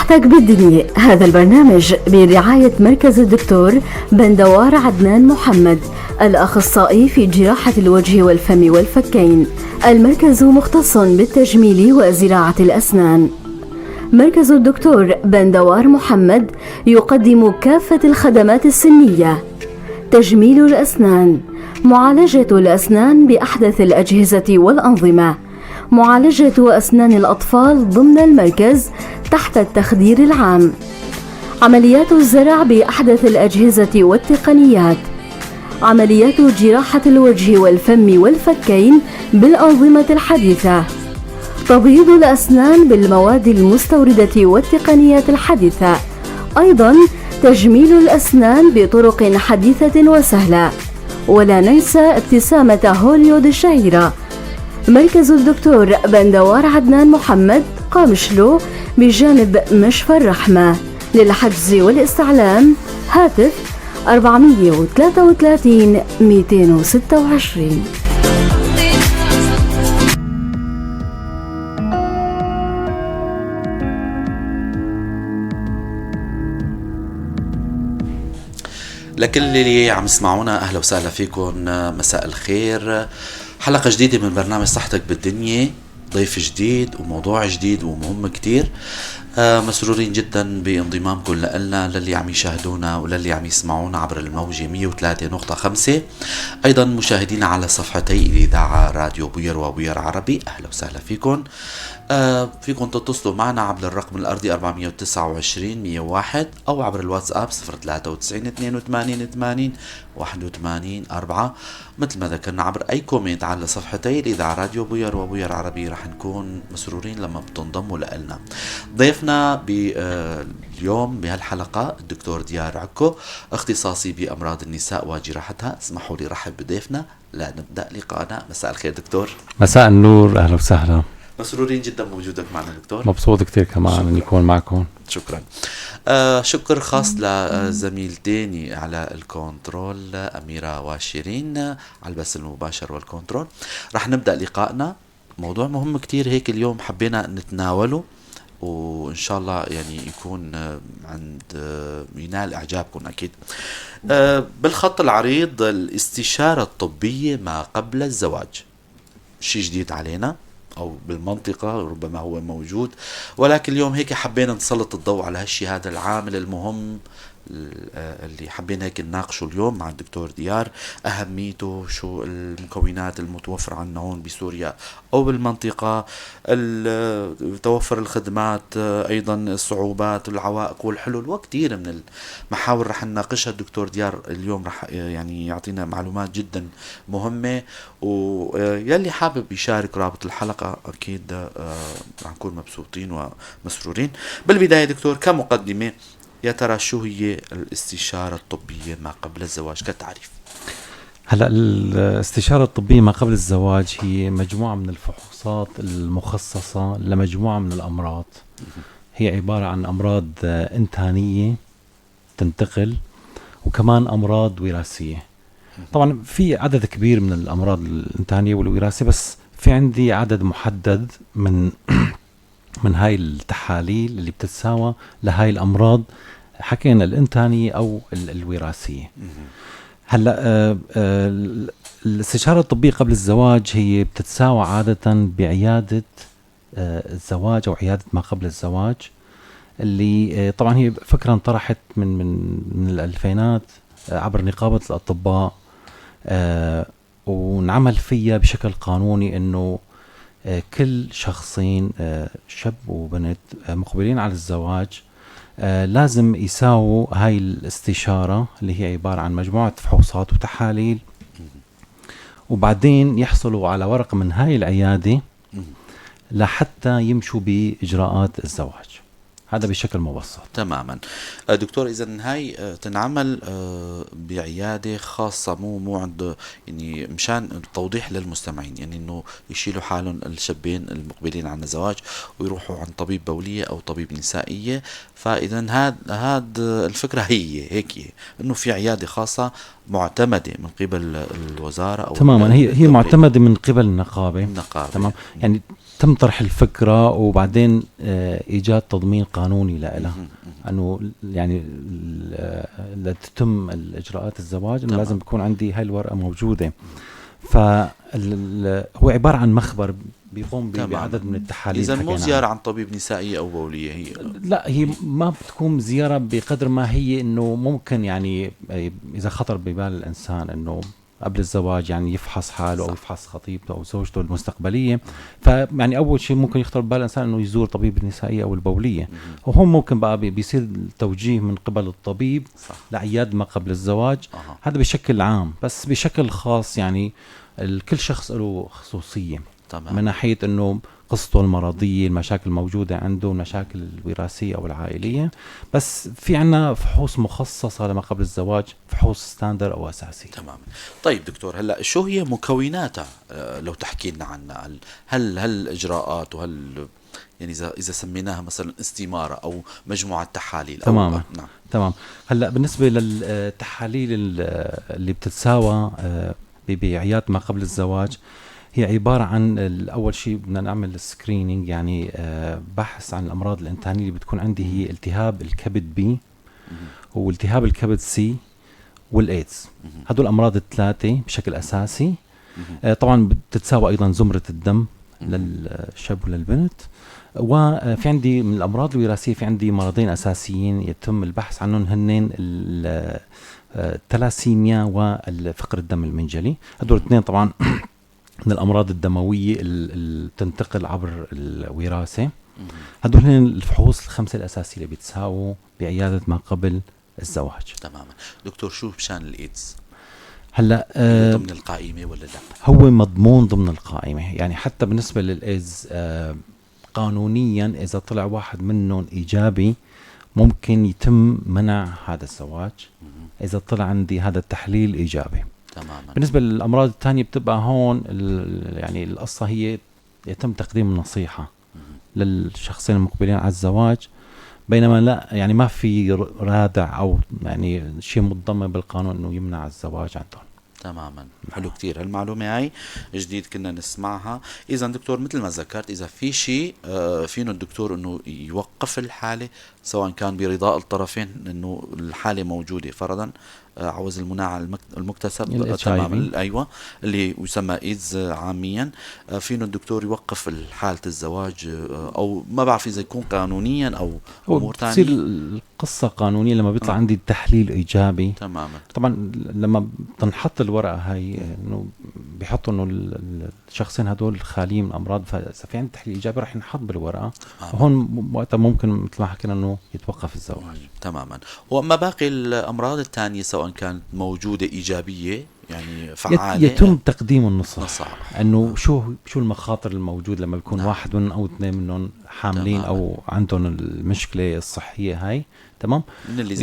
صحتك بالدنيا. هذا البرنامج برعاية مركز الدكتور بندوار عدنان محمد، الأخصائي في جراحة الوجه والفم والفكين. المركز مختص بالتجميل وزراعة الأسنان. مركز الدكتور بندوار محمد يقدم كافة الخدمات السنية: تجميل الأسنان، معالجة الأسنان بأحدث الأجهزة والأنظمة، معالجة أسنان الأطفال ضمن المركز تحت التخدير العام، عمليات الزرع بأحدث الأجهزة والتقنيات، عمليات جراحة الوجه والفم والفكين بالأنظمة الحديثة، تبييض الأسنان بالمواد المستوردة والتقنيات الحديثة، أيضا تجميل الأسنان بطرق حديثة وسهلة. ولا ننسى ابتسامة هوليود الشهيرة. مركز الدكتور بندوار عدنان محمد، قامشلو بجانب مشفى الرحمة. للحجز والاستعلام هاتف 433 226. لكل اللي عم يسمعونا أهلا وسهلا فيكم، مساء الخير. حلقة جديدة من برنامج صحتك بالدنيا، ضيف جديد وموضوع جديد ومهم كتير. مسرورين جدا بانضمامكم لنا، للي عم يشاهدونا وللي عم يسمعونا عبر الموجة 103.5. ايضا مشاهدينا على صفحتي الاذاعة راديو بوير وبوير عربي، اهلا وسهلا فيكم. فيكم تتصلوا معنا عبر الرقم الأرضي 429 101 أو عبر الواتساب 093 82 80 81 4. مثل ما ذكرنا عبر أي كومنت على صفحتي الإذاعة راديو بوير وبوير عربي، رح نكون مسرورين لما بتنضموا لنا. ضيفنا اليوم بهالحلقة الدكتور ديار عكو، اختصاصي بأمراض النساء وجراحتها. اسمحوا لي رحب بضيفنا لنبدأ لقاءنا. مساء الخير دكتور. مساء النور، أهلا وسهلا. مسرورين جدا بوجودك معنا دكتور. مبسوط كتير كمان أن يكون معكم. شكرا. شكر خاص لزميلتين على الكنترول، أميرة وشيرين على البث المباشر والكنترول. رح نبدأ لقائنا. موضوع مهم كتير هيك اليوم حبينا نتناوله، وإن شاء الله يعني يكون ينال إعجابكم أكيد. بالخط العريض، الاستشارة الطبية ما قبل الزواج. شيء جديد علينا أو بالمنطقة، ربما هو موجود، ولكن اليوم هيك حبينا نسلط الضوء على هالشي، هذا العامل المهم اللي حبينا هيك نناقشه اليوم مع الدكتور ديار. أهميته، شو المكونات المتوفرة عنا هون بسوريا أو بالمنطقة، توفر الخدمات، أيضا الصعوبات والعوائق والحلول، وكثير من المحاور رح نناقشها. الدكتور ديار اليوم رح يعني يعطينا معلومات جدا مهمة، ويلي حابب يشارك رابط الحلقة أكيد رح نكون مبسوطين ومسرورين. بالبداية دكتور، كمقدمة، يا ترى شو هي الاستشارة الطبية ما قبل الزواج كتعريف؟ هلا الاستشارة الطبية ما قبل الزواج هي مجموعة من الفحوصات المخصصة لمجموعة من الأمراض. هي عبارة عن أمراض إنتانية تنتقل، وكمان أمراض وراثية. طبعا في عدد كبير من الأمراض الإنتانية والوراثية، بس في عندي عدد محدد من هاي التحاليل اللي بتتساوى لهاي الأمراض، حكينا الإنتانية أو الوراثية. هلأ الاستشارة الطبية قبل الزواج هي بتتساوى عادة بعيادة الزواج أو عيادة ما قبل الزواج، اللي طبعا هي فكرة انطرحت من الألفينات عبر نقابة الأطباء، ونعمل فيها بشكل قانوني إنه كل شخصين، شاب وبنت مقبلين على الزواج، لازم يساووا هاي الاستشارة اللي هي عبارة عن مجموعة فحوصات وتحاليل، وبعدين يحصلوا على ورقة من هاي العيادة لحتى يمشوا بإجراءات الزواج. هذا بشكل مبسط. تماما دكتور. إذن هاي تنعمل بعيادة خاصة، مو عند، يعني مشان التوضيح للمستمعين، يعني إنه يشيلوا حالهم الشابين المقبلين عن الزواج ويروحوا عن طبيب بولية أو طبيب نسائية. فإذن هاد الفكرة هي هيك، إنه في عيادة خاصة معتمدة من قبل الوزارة أو تماما. هي معتمدة من قبل النقابة. تمام. يعني تم طرح الفكرة وبعدين إيجاد تضمين قانوني لها أنه يعني لتتم الإجراءات الزواج أنه لازم يكون عندي هاي الورقة موجودة. فهو عبارة عن مخبر بيقوم بعدد من التحاليل. إذا مو زيارة عن طبيب نسائي أو بولية هي؟ لا، هي ما بتكون زيارة بقدر ما هي إنه ممكن يعني إذا خطر ببال الإنسان إنه قبل الزواج يعني يفحص حاله أو يفحص خطيبته أو زوجته المستقبلية، فيعني أول شيء ممكن يخطر ببال الإنسان إنه يزور طبيب النسائية أو البولية، وهم ممكن بقى بيصير التوجيه من قبل الطبيب لعياد ما قبل الزواج. هذا بشكل عام، بس بشكل خاص يعني كل شخص له خصوصية من ناحية إنه قصته المرضية، المشاكل الموجودة عنده، المشاكل الوراثية أو العائلية. بس في عنا فحوص مخصصة لما قبل الزواج، فحوص ستاندر أو أساسي. تمام. طيب دكتور، هلأ شو هي مكوناتها لو تحكي لنا عنها؟ هل الإجراءات وهل يعني إذا سميناها مثلا استمارة أو مجموعة تحاليل؟ تمام. نعم. تمام. هلأ بالنسبة للتحاليل اللي بتتساوى بعياد ما قبل الزواج، هي عبارة عن أول شيء بدنا نعمل السكرينينج، يعني بحث عن الأمراض الإنتانية اللي بتكون عندي، هي التهاب الكبد بي والتهاب الكبد سي والإيدز. هدول الأمراض الثلاثة بشكل أساسي. طبعا بتتساوى أيضا زمرة الدم للشاب وللبنت. وفي عندي من الأمراض الوراثية في عندي مرضين أساسيين يتم البحث عنهم، هنين الثلاسيميا والفقر الدم المنجلي. هدول الاثنين طبعا من الأمراض الدموية اللي تنتقل عبر الوراثة. هدول هن الفحوص الخمسة الأساسية اللي بيتساووا بعيادة ما قبل الزواج. تماما. دكتور، شو بشان الإيدز؟ هلا ضمن القائمة ولا لا؟ هو مضمون ضمن القائمة، يعني حتى بالنسبة للإيدز قانونيا إذا طلع واحد منهم إيجابي ممكن يتم منع هذا الزواج إذا طلع عندي هذا التحليل إيجابي. تماما. بالنسبة للأمراض الثانية بتبقى هون يعني القصة هي يتم تقديم النصيحة للشخصين المقبلين على الزواج، بينما لا يعني ما في رادع أو يعني شيء مضمن بالقانون إنه يمنع الزواج عندهم. تماما. حلو كتير هالمعلومة هاي، جديد كنا نسمعها. إذا دكتور مثل ما ذكرت، إذا في شيء فينه الدكتور إنه يوقف الحالة سواء كان برضاء الطرفين إنه الحالة موجودة، فرضا عوز المناعة المكتسب تماما، أيوة، اللي يسمى إيدز عاميا، فينه الدكتور يوقف حالة الزواج أو ما بعرف إذا يكون قانونيا أو أمور تانية. تصير القصة قانونية لما بيطلع عندي التحليل إيجابي. تماما. طبعا لما تنحط الورقة هاي إنه بيحطوا إنه الشخصين هدول خاليين من أمراض، فإذا في عندي تحليل إيجابي راح ينحط بالورقة، وهون وقتها ممكن مثل ما حكينا إنه يتوقف الزواج. تماما. وأما باقي الأمراض الثانية سواء كانت موجودة إيجابية يعني فعالة، يتم تقديم النصح إنه شو المخاطر الموجودة لما بيكون واحد من أو اثنين منهم حاملين أو عندهم المشكلة الصحية هاي. تمام. من اللي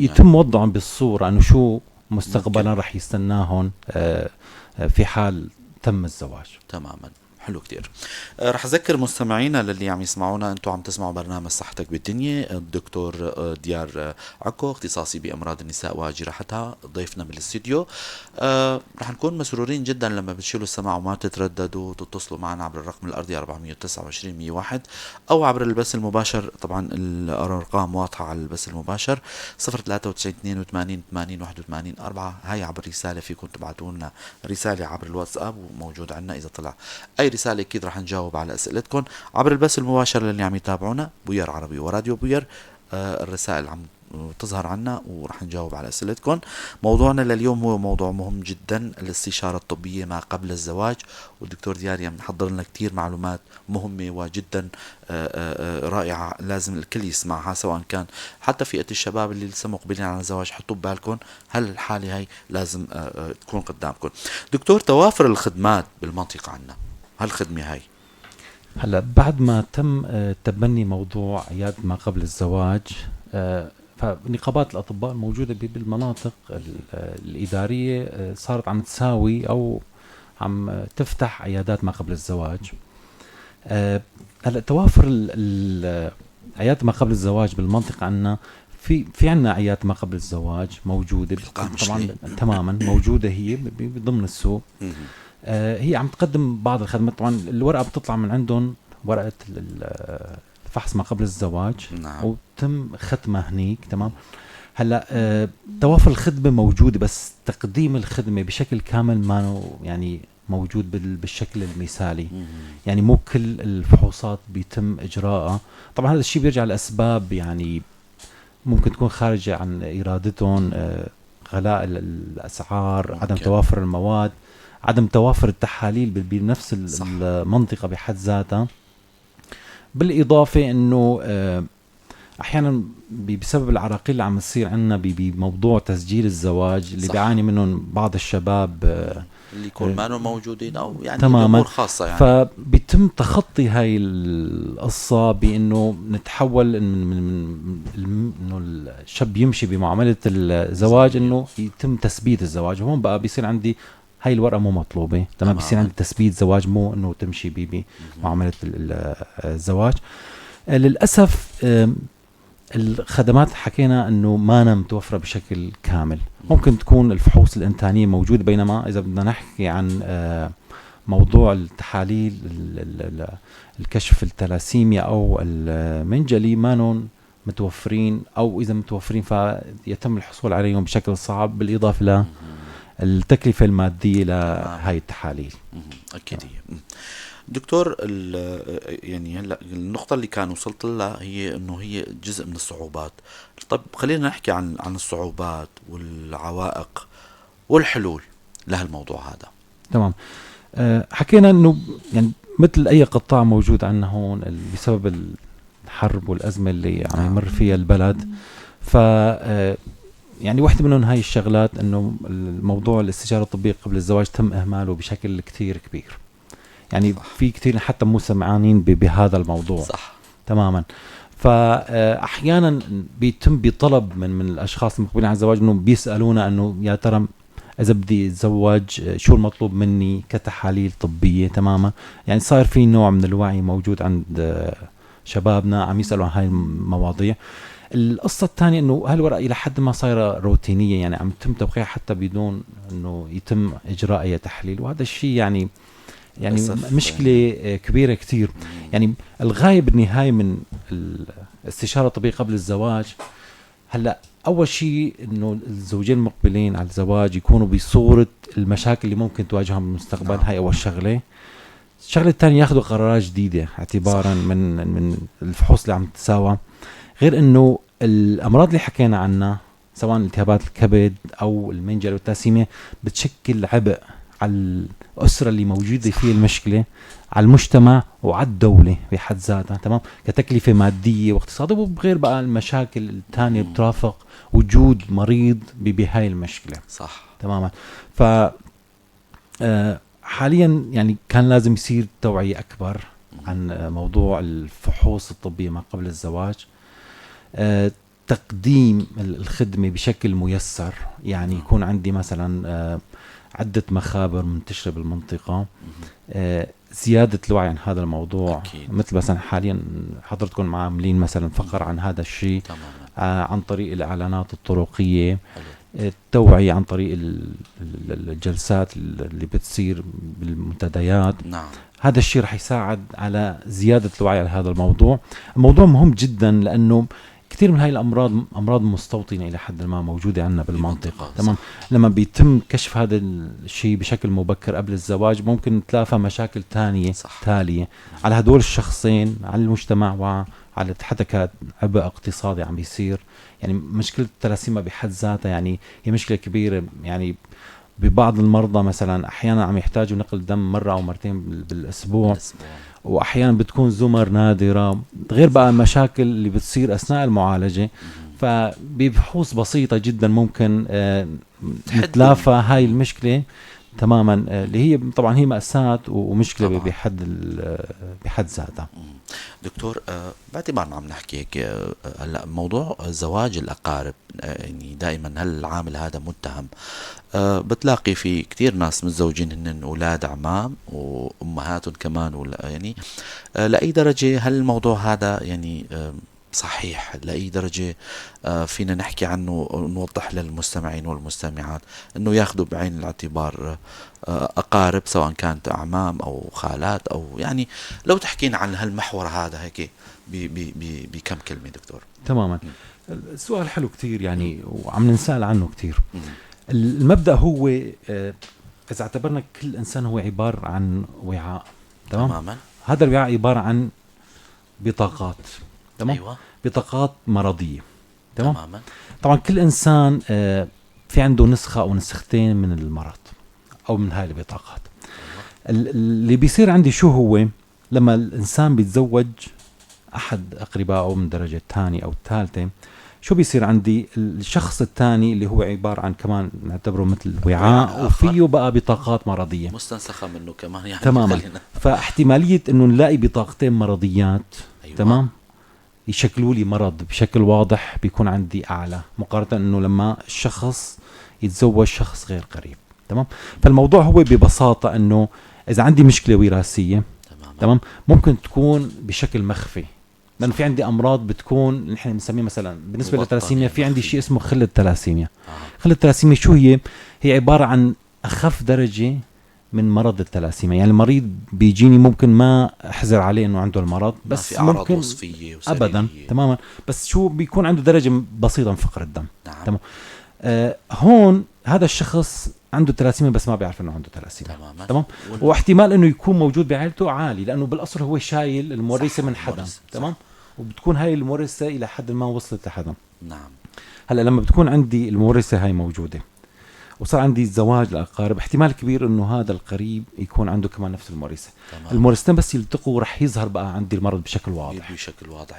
يتم وضعهم بالصورة إنه شو مستقبلا رح يستناهم في حال تم الزواج. تماما. حلو كتير. رح أذكر مستمعينا للي عم يسمعونا، أنتوا عم تسمعوا برنامج صحتك بالدنيا. الدكتور ديار عكو، اختصاصي بأمراض النساء وجراحتها، ضيفنا بالاستديو. رح نكون مسرورين جدا لما بتشيلوا السماع وما تترددوا تتصلوا معنا عبر الرقم الأرضي 429-101 أو عبر البث المباشر. طبعا الأرقام واضحة على البث المباشر 093-82-80-81-4. هاي عبر رسالة، فيكم تبعتوا لنا رسالة عبر الواتساب وموجود عندنا. إذا طلع أي رسالة أكيد رح نجاوب على أسئلتكم عبر البث المباشر للي عم يتابعونا بوير عربي وراديو بوير. الرسائل عم تظهر عنا ورح نجاوب على أسئلتكم. موضوعنا لليوم هو موضوع مهم جدا، الاستشارة الطبية ما قبل الزواج. والدكتور ديار محضر لنا كتير معلومات مهمة وجدا رائعة، لازم الكل يسمعها، سواء كان حتى فئة الشباب اللي لسه مقبلين على الزواج. حطوا ببالكم هل الحالة هاي لازم تكون قدامكم. دكتور، توافر الخدمات بالمنطقة عنا، هالخدمة هاي هلا بعد ما تم تبني موضوع عيادة ما قبل الزواج، فنقابات الأطباء الموجودة بالمناطق الإدارية صارت عم تساوي أو عم تفتح عيادات ما قبل الزواج. هلا توافر عيادة ما قبل الزواج بالمنطقة عنا، في عنا عيادة ما قبل الزواج موجودة طبعا تماما موجودة، هي ضمن السوق. هي عم تقدم بعض الخدمات. طبعا الورقة بتطلع من عندهم ورقة الفحص ما قبل الزواج، نعم. وتم ختمها هنيك. تمام. هلا توافر الخدمة موجودة، بس تقديم الخدمة بشكل كامل ما يعني موجود بالشكل المثالي. يعني مو كل الفحوصات بيتم إجراءها. طبعا هذا الشيء بيرجع لأسباب يعني ممكن تكون خارجة عن إرادتهم، غلاء الأسعار، عدم توافر المواد، عدم توافر التحاليل بنفس المنطقة بحد ذاتها. بالإضافة أنه أحيانا بسبب العراقيل اللي عم تصير عندنا بموضوع تسجيل الزواج اللي بيعاني منهم بعض الشباب اللي يكون ما موجودين أو يعني تماما أمور خاصة يعني. فبيتم تخطي هاي القصة بأنه نتحول إنه الشاب يمشي بمعاملة الزواج إنه يتم تثبيت الزواج. هون بقى بيصير عندي هاي الورقة مو مطلوبة. تمام. بيصير عندي تثبيت زواج، مو إنه تمشي بمعاملة الزواج. للأسف الخدمات حكينا انه ما متوفره بشكل كامل. ممكن تكون الفحوص الانتانيه موجوده، بينما اذا بدنا نحكي عن موضوع التحاليل الكشف الثلاسيميا او المنجلي ما متوفرين، او اذا متوفرين فيتم الحصول عليهم بشكل صعب، بالاضافه للتكلفه الماديه لهي التحاليل. اكيد. دكتور، يعني هلا النقطة اللي كان وصلت لها هي انه هي جزء من الصعوبات. طب خلينا نحكي عن الصعوبات والعوائق والحلول لهالموضوع هذا. تمام. حكينا انه يعني مثل اي قطاع موجود عندنا هون بسبب الحرب والازمة اللي عم يمر فيها البلد، ف يعني واحدة منهم هاي الشغلات انه الموضوع الاستشارة الطبية قبل الزواج تم اهماله بشكل كتير كبير. يعني صح. في كتير حتى مو سمعانين بهذا الموضوع. صح. تماما. فأحيانا بيتم بطلب من الأشخاص المقبلين على الزواج إنه بيسألونا إنه يا ترى إذا بدي أتزوج شو المطلوب مني كتحاليل طبية. تماما. يعني صار في نوع من الوعي موجود عند شبابنا عم يسألوا عن هاي المواضيع. القصة الثانية إنه هالورقة إلى حد ما صايرة روتينية، يعني عم يتم توقيعها حتى بدون إنه يتم إجراء أي تحليل، وهذا الشيء يعني مشكلة كبيرة كتير. يعني الغاية بالنهاية من الاستشارة الطبية قبل الزواج، هلأ أول شيء إنه الزوجين المقبلين على الزواج يكونوا بصورة المشاكل اللي ممكن تواجههم بالمستقبل. هاي أول شغلة. الشغلة الثانية ياخذوا قرارات جديدة اعتبارا من الفحوص اللي عم تساوى. غير إنه الأمراض اللي حكينا عنها سواء التهابات الكبد أو المنجل والتلاسيميا بتشكل عبء على الأسرة اللي موجودة فيه المشكلة، على المجتمع وعلى الدولة بحد ذاتها. تمام. كتكلفة مادية واقتصادية، وبغير بقى المشاكل الثانية بترافق وجود مريض بهاي المشكلة. صح. تماما. ف حاليا يعني كان لازم يصير توعية أكبر عن موضوع الفحوص الطبية ما قبل الزواج، تقديم الخدمة بشكل ميسر. يعني يكون عندي مثلا عدة مخابر منتشرة بالمنطقة، زيادة الوعي عن هذا الموضوع. أكيد. مثل مثلا حاليا حضرتكم عاملين مثلا فقر عن هذا الشيء عن طريق الإعلانات الطرقية. التوعية عن طريق الجلسات اللي بتصير بالمنتديات. نعم. هذا الشيء رح يساعد على زيادة الوعي على هذا الموضوع. الموضوع مهم جدا لأنه كثير من هاي الأمراض أمراض مستوطنة إلى حد ما موجودة عندنا بالمنطقة. تمام. لما بيتم كشف هذا الشيء بشكل مبكر قبل الزواج ممكن تلافى مشاكل تانية تالية على هدول الشخصين، على المجتمع، وعلى حتى كعبء اقتصادي عم بيصير. يعني مشكلة التلاسيميا بحد ذاتها يعني هي مشكلة كبيرة. يعني ببعض المرضى مثلا أحيانا عم يحتاجوا نقل دم مرة أو مرتين بالأسبوع. وأحيانا بتكون زمر نادرة، غير بقى المشاكل اللي بتصير أثناء المعالجة. فبفحوص بسيطة جدا ممكن نتلافى هاي المشكلة تماما، اللي هي طبعا هي مأساة ومشكلة بحد ذاتها. دكتور، باعتبارنا عم نحكي هيك هلا موضوع زواج الأقارب، يعني دائما هالعامل هذا متهم. بتلاقي في كتير ناس متزوجين هن أولاد عمام وأمهاتهم كمان، يعني لأي درجة هل الموضوع هذا يعني صحيح. لأي درجة فينا نحكي عنه ونوضح للمستمعين والمستمعات أنه ياخذوا بعين الاعتبار أقارب، سواء كانت أعمام أو خالات، أو يعني لو تحكينا عن هالمحور هذا هيك بكم كلمة دكتور. تماما. السؤال حلو كتير يعني، وعم نسأل عنه كتير. المبدأ هو إذا اعتبرنا كل إنسان هو عبارة عن وعاء، تماما. هذا الوعاء عبارة عن بطاقات، تمام. أيوة. بطاقات مرضية، تماما. طبعا كل إنسان في عنده نسخة أو نسختين من المرض أو من هاي البطاقات. اللي بيصير عندي شو هو لما الإنسان بيتزوج أحد أقربائه من درجة الثانية أو الثالثة، شو بيصير عندي؟ الشخص الثاني اللي هو عبارة عن كمان نعتبره مثل وعاء وفيه بقى بطاقات مرضية مستنسخة منه كمان يعني. تماما. فاحتمالية انه نلاقي بطاقتين مرضيات، أيوة. تمام، يشكلوا لي مرض بشكل واضح بيكون عندي اعلى مقارنة انه لما الشخص يتزوج شخص غير قريب، تمام. فالموضوع هو ببساطة انه اذا عندي مشكلة وراثية، تمام، ممكن تكون بشكل مخفي، لأنه في عندي أمراض بتكون نحن بنسميه مثلا بالنسبة للثلاسيميا في عندي شيء اسمه خلة الثلاسيميا. خلة الثلاسيميا شو هي؟ هي عبارة عن أخف درجة من مرض الثلاسيميا. يعني المريض بيجيني ممكن ما أحزر عليه إنه عنده المرض، بس في ممكن وصفية أبدا، تماما، بس شو بيكون عنده درجة بسيطة من فقر الدم. نعم. تمام. هون هذا الشخص عنده ثلاسيميا بس ما بيعرف انه عنده ثلاسيميا، تمام. واحتمال انه يكون موجود بعائلته عالي، لانه بالاصل هو شايل المورثه من حدا، تمام، وبتكون هاي المورثه الى حد ما وصلت لحدا. نعم. هلا لما بتكون عندي المورثه هاي موجوده وصار عندي زواج الاقارب، احتمال كبير انه هذا القريب يكون عنده كمان نفس المورثه. المورثتين بس يلتقوا رح يظهر بقى عندي المرض بشكل واضح،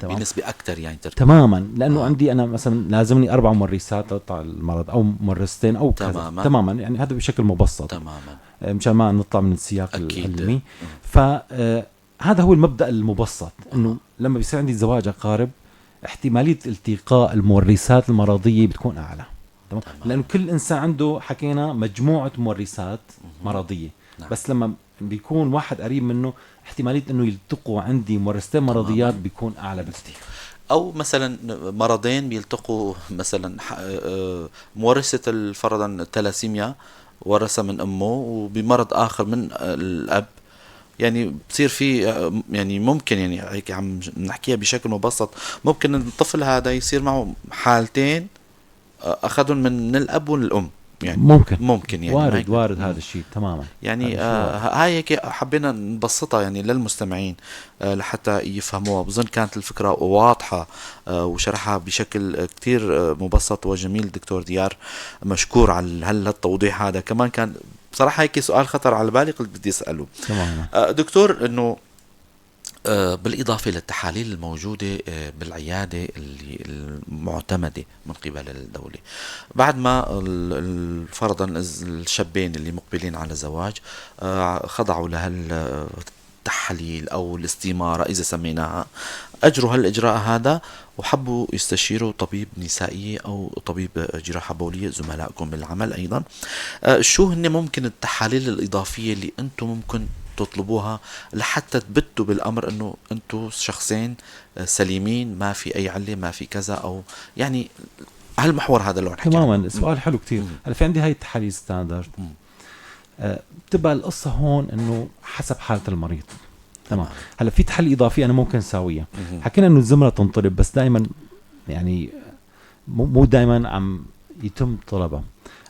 بنسبه اكثر يعني تماما، لانه عندي انا مثلا لازمني 4 مورثات لطلع المرض او مورثتين او كذا، تماما. يعني هذا بشكل مبسط، تماما، مشان ما نطلع من السياق العلمي. فهذا هو المبدا المبسط، انه لما بيصير عندي زواج اقارب احتماليه التقاء المورثات المرضيه بتكون اعلى، تمام. لانه كل انسان عنده حكينا مجموعه مورثات مرضيه. نعم. بس لما بيكون واحد قريب منه احتماليه انه يلتقوا عندي مورثتين مرضيات بيكون اعلى بكثير. او مثلا مرضين بيلتقوا، مثلا مورثه فرضا الثلاسيميا ورثها من امه، وبمرض اخر من الاب، يعني بصير في يعني ممكن يعني هيك عم نحكيها بشكل مبسط، ممكن الطفل هذا يصير معه حالتين اخذهم من الاب والام، يعني ممكن يعني وارد هذا الشيء، تماما. يعني هاي هيك حبينا نبسطها يعني للمستمعين لحتى يفهموها. بظن كانت الفكرة واضحة وشرحها بشكل كتير مبسط وجميل دكتور ديار، مشكور على هالتوضيح هذا. كمان كان بصراحة هيك سؤال خطر على بالي قلت بدي أسأله دكتور، إنه بالإضافة للتحاليل الموجودة بالعيادة اللي المعتمدة من قبل الدولة، بعد ما فرضا الشابين اللي مقبلين على الزواج خضعوا لهالتحاليل أو الاستمارة إذا سميناها، أجروا هالإجراء هذا وحبوا يستشيروا طبيب نسائي أو طبيب جراحة بولية زملائكم بالعمل أيضا، شو هن ممكن التحاليل الإضافية اللي أنتم ممكن تطلبوها لحتى تبتوا بالأمر أنه أنتوا شخصين سليمين، ما في أي علة، ما في كذا، أو يعني هالمحور هذا اللي نحكي تماما. سؤال حلو كتير. هلا في عندي هاي التحاليل ستاندرد، بتبقى القصة هون أنه حسب حالة المريض، تمام. هلا في تحليل إضافي أنا ممكن ساويها، حكينا أنه الزمرة تنطلب، بس دائما يعني مو دائما عم يتم طلبها.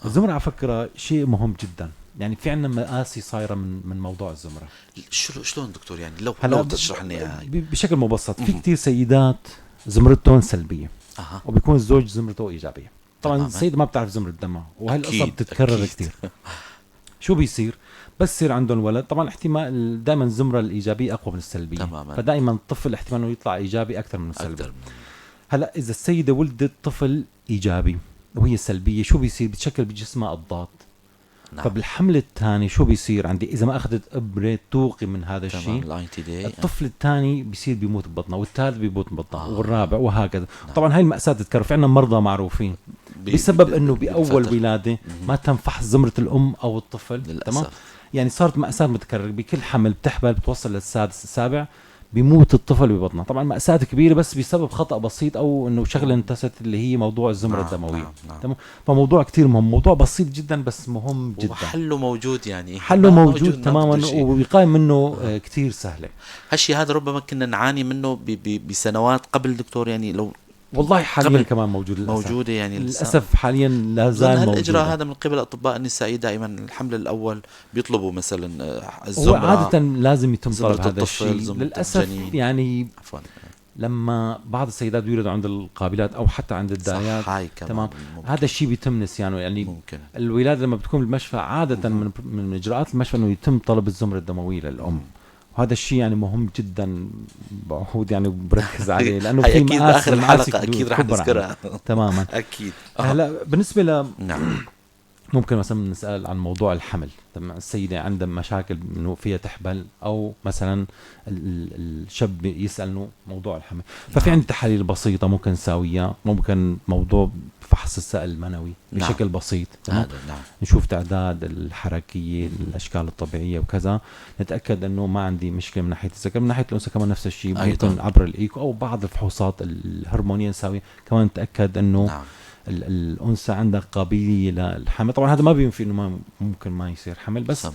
الزمرة على فكرة شيء مهم جدا، يعني في عندنا مقاسي صايرة من موضوع الزمرة. شلون دكتور؟ يعني لو تشرح لنا اياها بشكل مبسط. في كتير سيدات زمرتهم سلبية وبيكون الزوج زمرته إيجابية. طبعا السيدة ما بتعرف زمرة دمها، وهي القصة بتتكرر كتير. شو بيصير؟ بس يصير عندهم ولد، طبعا احتمال دائما الزمرة الإيجابية أقوى من السلبية، فدائما الطفل احتمال إنه يطلع إيجابي أكثر من السلبي. هلا إذا السيدة ولدت طفل إيجابي وهي سلبية، شو بيصير؟ بتشكل بجسمها أضداد. نعم. فبالحمل الثاني شو بيصير عندي؟ إذا ما أخذت إبرة توقي من هذا الشيء، الطفل الثاني بيصير بيموت ببطنه، والثالث بيموت ببطنه، والرابع وهكذا. نعم. طبعا هاي المأساة تتكرر. في عنا مرضى معروفين بسبب إنه بأول ولادة ما تم فحص زمرة الأم أو الطفل، تمام. يعني صارت مأساة متكررة، بكل حمل بتحمل بتوصل للسادس السابع بيموت الطفل ببطنها. طبعا مأساة كبيرة بس بسبب خطأ بسيط أو إنه شغلة انتست اللي هي موضوع الزمرة الدموية. تمام. فموضوع كتير مهم، موضوع بسيط جدا بس مهم جدا، وحله موجود، يعني حله موجود تماما، ووقاية منه كتير سهلة. هالشي هذا ربما كنا نعاني منه بسنوات قبل دكتور، يعني لو والله حاليا كمان موجود موجودة، يعني للأسف حاليا لا زال موجود. الإجراء هذا من قبل أطباء النسائي دائما الحمل الأول بيطلبوا مثلا الزمرة، هو عادة لازم يتم طلب هذا الشيء للأسف الجنين. يعني عفوا. لما بعض السيدات بيولدوا عند القابلات او حتى عند الدايات، تمام، هذا الشيء بيتم نسيانه. يعني ممكن. الولاده لما بتكون بالمشفى عاده من اجراءات المشفى انه يتم طلب الزمره الدمويه للام، وهذا الشيء يعني مهم جدا، بعود يعني بركز عليه لانه في اكيد اخر الحلقه اكيد رح نذكرها تماما. اكيد. هلا بالنسبه نعم ممكن مثلا نسأل عن موضوع الحمل. تمام، السيدة عندها مشاكل انه فيها تحبل، او مثلا الشاب يسأل انه موضوع الحمل، ففي عندنا تحاليل بسيطة ممكن نساويها. ممكن موضوع فحص السائل المنوي بشكل بسيط. تمام. نشوف تعداد الحركية، الاشكال الطبيعية وكذا، نتأكد انه ما عندي مشكلة من ناحية الذكر. من ناحية الانثى كمان نفس الشيء، ممكن عبر الايكو او بعض الفحوصات الهرمونية نساوي كمان نتأكد انه الأنثى عندها قابلية للحمل. طبعا هذا ما بينفي إنه ما ممكن ما يصير حمل، بس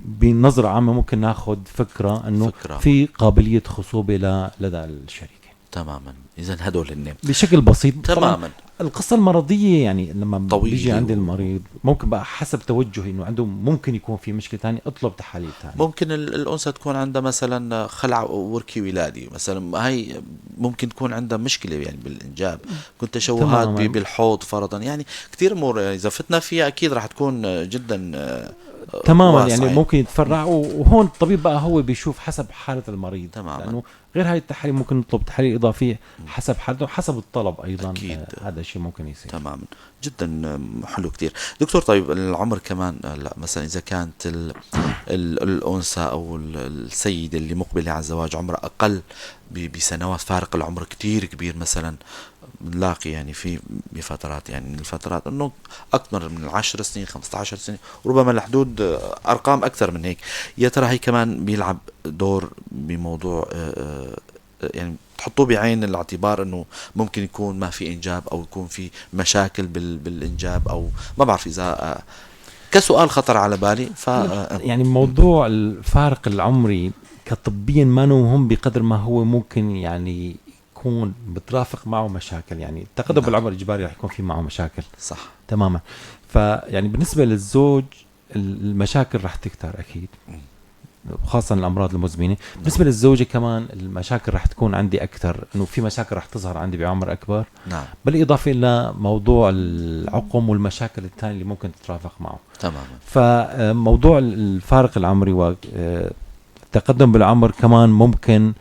بنظرة عامة ممكن ناخذ فكرة إنه في قابلية خصوبة لدى الشريكين. تماما. إذا هدول النم بشكل بسيط تماما. القصة المرضية يعني لما بيجي عند المريض ممكن بقى حسب توجهي انه عنده ممكن يكون في مشكلة ثانية، اطلب تحاليل ثانية. ممكن الأنثى تكون عندها مثلا خلع وركي ولادي مثلا، هاي ممكن تكون عندها مشكلة يعني بالإنجاب، كنت تشوهات بالحوض فرضا، يعني كتير أمور يعني إذا فتنا فيها أكيد راح تكون جدا تماما يعني ممكن يتفرع. وهون الطبيب بقى هو بيشوف حسب حالة المريض. تماما. لأنه غير هاي التحاليل ممكن نطلب تحاليل إضافية حسب حالته وحسب الطلب أيضا. هذا الشيء ممكن يصير. تماما جدا حلو كتير دكتور. طيب العمر كمان، لا مثلا إذا كانت الأنثى أو السيدة اللي مقبلة على الزواج عمرها أقل بسنوات، فارق العمر كتير كبير مثلا، بنلاقي يعني في بفترات يعني من الفترات انه اكثر من 10 سنين 15 سنه، وربما لحدود ارقام اكثر من هيك. يا ترى هي كمان بيلعب دور بموضوع يعني تحطوه بعين الاعتبار انه ممكن يكون ما في انجاب او يكون في مشاكل بالانجاب، او ما بعرف اذا كسؤال خطر على بالي. يعني موضوع الفارق العمري كطبيا ما مهم بقدر ما هو ممكن يعني يكون بترافق معه مشاكل. يعني التقدم بالعمر اجباري رح يكون في معه مشاكل. صح تماما. فيعني بالنسبه للزوج المشاكل رح تكتر اكيد، خاصه الامراض المزمنه. بالنسبه للزوجه كمان المشاكل رح تكون عندي اكثر، انه في مشاكل رح تظهر عندي بعمر اكبر. بالاضافه الى موضوع العقم والمشاكل الثانيه اللي ممكن تترافق معه. تماما. فموضوع الفارق العمري والتقدم بالعمر كمان ممكن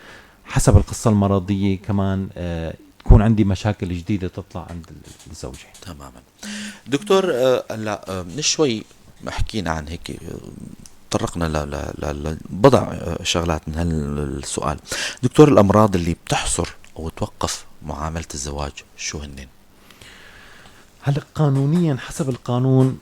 حسب القصة المرضية كمان تكون عندي مشاكل جديدة تطلع عند الزوجة. تماما. دكتور لا من شوي حكينا عن هيك، طرقنا لبضع شغلات من هالسؤال. دكتور الأمراض اللي بتحصر أو توقف معاملة الزواج شو هنن؟ هلا قانونيا حسب القانون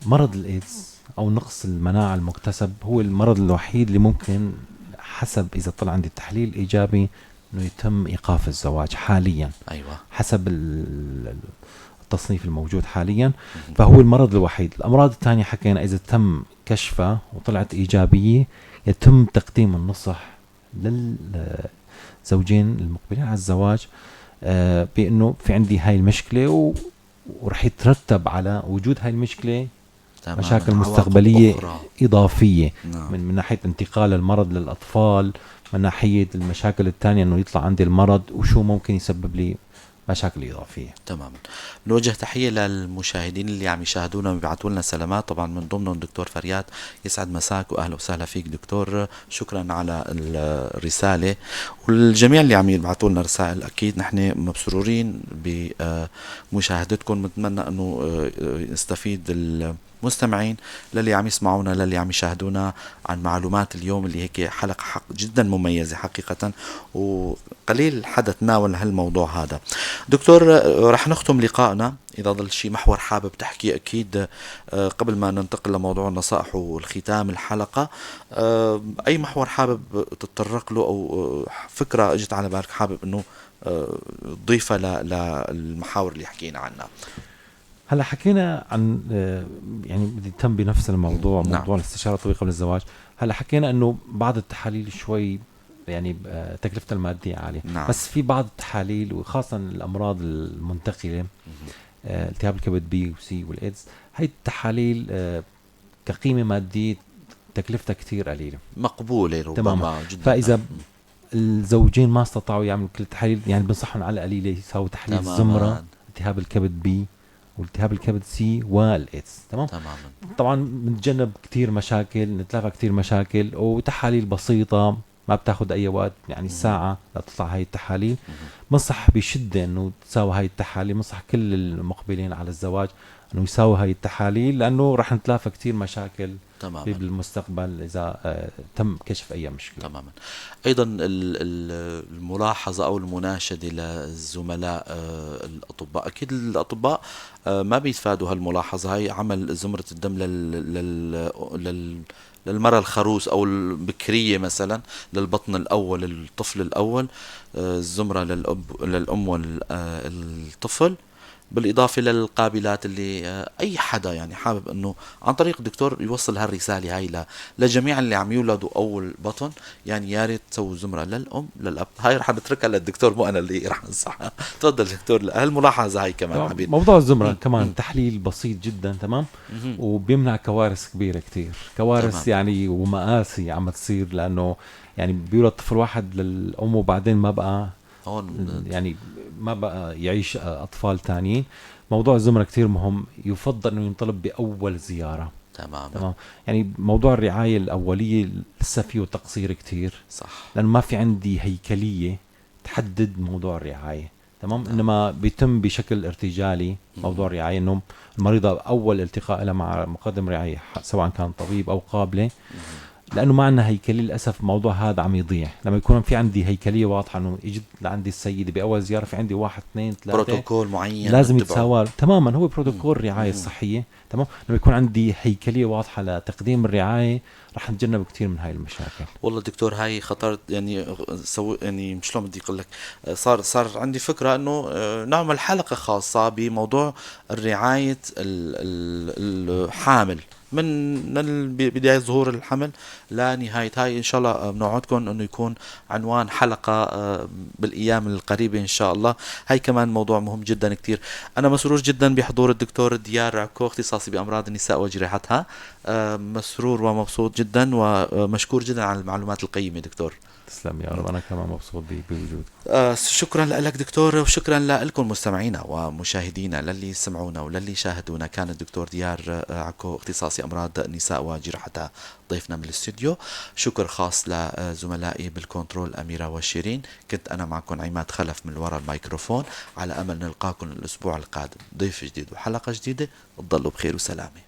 مرض الإيدز أو نقص المناعة المكتسب هو المرض الوحيد اللي ممكن حسب إذا طلع عندي التحليل إيجابي إنه يتم إيقاف الزواج حاليا. أيوة. حسب التصنيف الموجود حاليا. فهو المرض الوحيد. الأمراض الثانية حكينا إذا تم كشفها وطلعت إيجابية يتم تقديم النصح للزوجين المقبلين على الزواج بأنه في عندي هاي المشكلة ورح يترتب على وجود هاي المشكلة مشاكل مستقبلية إضافية. من ناحية انتقال المرض للأطفال، من ناحية المشاكل الثانية أنه يطلع عندي المرض وشو ممكن يسبب لي مشاكل إضافية. تماما. نوجه تحية للمشاهدين اللي عم يشاهدونا ويبعثوا لنا سلامات، طبعا من ضمنهم دكتور فريات. يسعد مساك وأهلا وسهلا فيك دكتور، شكرا على الرسالة. والجميع اللي عم يبعثوا لنا رسائل أكيد نحن مبسرورين بمشاهدتكم، نتمنى أنه نستفيد مستمعين للي عم يسمعونا للي عم يشاهدونا عن معلومات اليوم اللي هيك حلقة جدا مميزة حقيقة، وقليل حدا تناول هالموضوع هذا. دكتور رح نختم لقائنا، إذا ضل شي محور حابب تحكي أكيد قبل ما ننتقل لموضوع النصائح والختام الحلقة، أي محور حابب تتطرق له أو فكرة اجت على بالك حابب أنه تضيفها للمحاور اللي حكينا عنها؟ هلا حكينا عن يعني بدي تم بنفس الموضوع، موضوع نعم. الاستشارة الطبية قبل الزواج. هلا حكينا انه بعض التحاليل شوي يعني تكلفتها المادية عالية، نعم. بس في بعض التحاليل وخاصة الأمراض المنتقلة، التهاب الكبد بي وسي والإيدز، هاي التحاليل كقيمة مادية تكلفتها كتير قليلة مقبولة ربما جدا. فإذا الزوجين ما استطاعوا يعملوا كل التحاليل، يعني بنصحهم على القليلة يساووا تحليل الزمرة، التهاب الكبد بي والتهاب الكبد سي والإيدز. تمام. طبعا بنتجنب كتير مشاكل، نتلافى كتير مشاكل، وتحاليل بسيطة ما بتاخد أي وقت، يعني ساعة لتطلع هاي التحاليل. بنصح بشدة أنه تساوي هاي التحاليل، بنصح كل المقبلين على الزواج أنه يساوي هاي التحاليل، لأنه رح نتلافى كتير مشاكل تماما بالمستقبل إذا تم كشف أي مشكلة. تماما. أيضا الملاحظة أو المناشدة للزملاء الأطباء، أكيد الأطباء ما بيتفادوا هالملاحظة هاي، عمل زمرة الدم للمرأة الخروس أو البكرية مثلا، للبطن الأول للطفل الأول، الزمرة للأم والطفل، بالإضافة للقابلات اللي أي حدا يعني حابب أنه عن طريق الدكتور يوصل هالرسالة هاي لجميع اللي عم يولدوا أول بطن، يعني يا ريت تسووا زمرة للأم للأب. هاي رح نتركها للدكتور، مو أنا اللي رح أنصحها. تفضل دكتور، هالملاحظة هاي كمان حبيب. موضوع الزمرة كمان تحليل بسيط جدا، تمام، وبيمنع كوارث كبيرة كتير، كوارث تمام. يعني ومآسي عم تصير، لأنه يعني بيولد طفل واحد للأم وبعدين ما بقى يعني ما بقى يعيش أطفال تانيين. موضوع الزمرة كتير مهم، يفضل أنه ينطلب بأول زيارة. تمام. يعني موضوع الرعاية الأولية لسه فيه تقصير كتير، صح، لأنه ما في عندي هيكلية تحدد موضوع الرعاية. تمام. إنما بيتم بشكل ارتجالي موضوع الرعاية، إنه المريضة أول التقاء لها مع مقدم رعاية سواء كان طبيب أو قابلة، لأنه ما عندنا هيكلية للأسف. موضوع هذا عم يضيع لما يكون في عندي هيكلية واضحة، إنه إجت لعندي السيدة بأول زيارة في عندي 1 2 3 بروتوكول معين لازم يتساوى تماما، هو بروتوكول الرعاية الصحية. تمام. لما يكون عندي هيكلية واضحة لتقديم الرعاية رح نتجنب كتير من هاي المشاكل. والله دكتور هاي خطرت يعني يعني شلون بدي اقول لك، صار عندي فكرة انه نعمل حلقة خاصة بموضوع الرعاية الحامل من بداية ظهور الحمل لنهاية. هاي إن شاء الله بنوعدكم أنه يكون عنوان حلقة بالأيام القريبة إن شاء الله. هاي كمان موضوع مهم جدا كتير. أنا مسرور جدا بحضور الدكتور ديار عكو، اختصاصي بأمراض النساء وجراحتها. مسرور ومبسوط جدا ومشكور جدا على المعلومات القيمة دكتور. تسلم يا رب، أنا كمان مبسوط بوجودك. شكرا لك دكتور، وشكرا لكم مستمعينا ومشاهدينا للي سمعونا وللي شاهدونا. كان الدكتور ديار عكو اختصاصي أمراض النساء وجراحتها ضيفنا من الاستوديو. شكر خاص لزملائي بالكنترول أميرة وشيرين. كنت أنا معكم عماد خلف من وراء الميكروفون، على أمل نلقاكم الأسبوع القادم ضيف جديد وحلقة جديدة. تضلوا بخير وسلامة.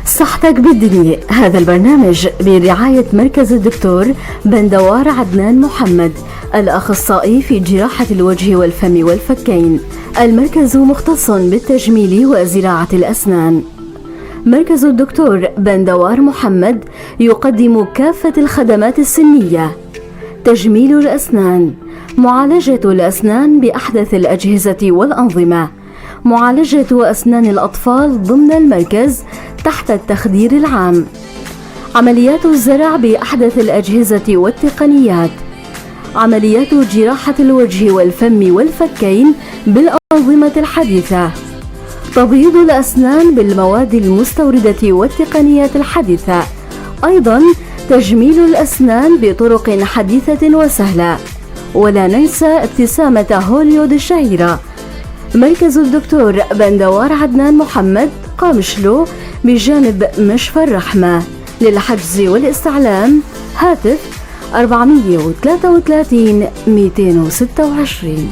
صحتك بالدنيا. هذا البرنامج برعاية مركز الدكتور بندوار عدنان محمد، الأخصائي في جراحة الوجه والفم والفكين. المركز مختص بالتجميل وزراعة الأسنان. مركز الدكتور بندوار محمد يقدم كافة الخدمات السنية: تجميل الأسنان، معالجة الأسنان بأحدث الأجهزة والأنظمة، معالجة أسنان الأطفال ضمن المركز تحت التخدير العام، عمليات الزرع بأحدث الأجهزة والتقنيات، عمليات جراحة الوجه والفم والفكين بالأنظمة الحديثة، تبييض الأسنان بالمواد المستوردة والتقنيات الحديثة. أيضا تجميل الأسنان بطرق حديثة وسهلة. ولا ننسى ابتسامة هوليود الشهيرة. مركز الدكتور بندوار عدنان محمد قامشلو بجانب مشفى الرحمة. للحجز والاستعلام هاتف 433 226.